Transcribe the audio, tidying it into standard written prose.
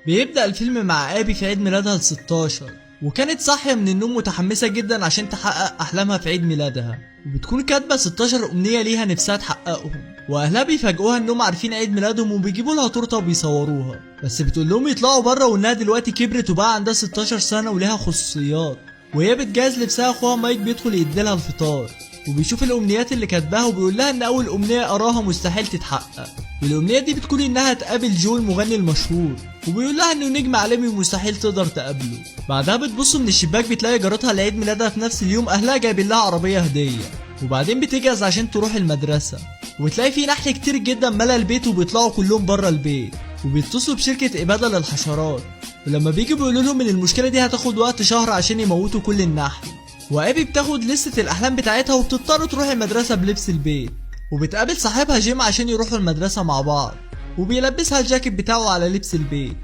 بيبدأ الفيلم مع ابي في عيد ميلادها ال16، وكانت صاحية من النوم متحمسة جدا عشان تحقق أحلامها في عيد ميلادها، وبتكون كاتبة 16 أمنية ليها نفسها تحققهم، وأهلها بيفاجئوها إنهم عارفين عيد ميلادهم وبيجيبوا لها تورتة وبيصوروها، بس بتقول لهم يطلعوا بره وإنها دلوقتي كبرت وبقى عندها 16 سنة وليها خصوصيات، وهي بتجهز لبسها. أخوها مايك بيدخل يديلها الفطار وبيشوف الأمنيات اللي كاتباها وبيقول لها إن أول أمنية أراها مستحيل تتحقق، والأمنية دي بتكون إنها تقابل جو المغني المشهور، وبيقول لها إنه نجم عالمي ومستحيل تقدر تقابله. بعدها بتبص من الشباك بتلاقي جارتها لعيد ميلادها في نفس اليوم أهلها جايبين لها عربية هدية، وبعدين بتجهز عشان تروح المدرسة، وتلاقي في نحل كتير جدا ملا البيت وبيطلعوا كلهم بره البيت، وبيتصلوا بشركة إبادة للحشرات، ولما بيجوا بيقولوا لهم إن المشكلة دي هتاخد وقت شهر عشان يموتوا كل النحل. وابي بتاخد لستة الأحلام بتاعتها وبتضطر تروح المدرسة بلبس البيت، وبتقابل صاحبها جيم عشان يروحوا المدرسة مع بعض، وبيلبسها الجاكيت بتاعه على لبس البيت.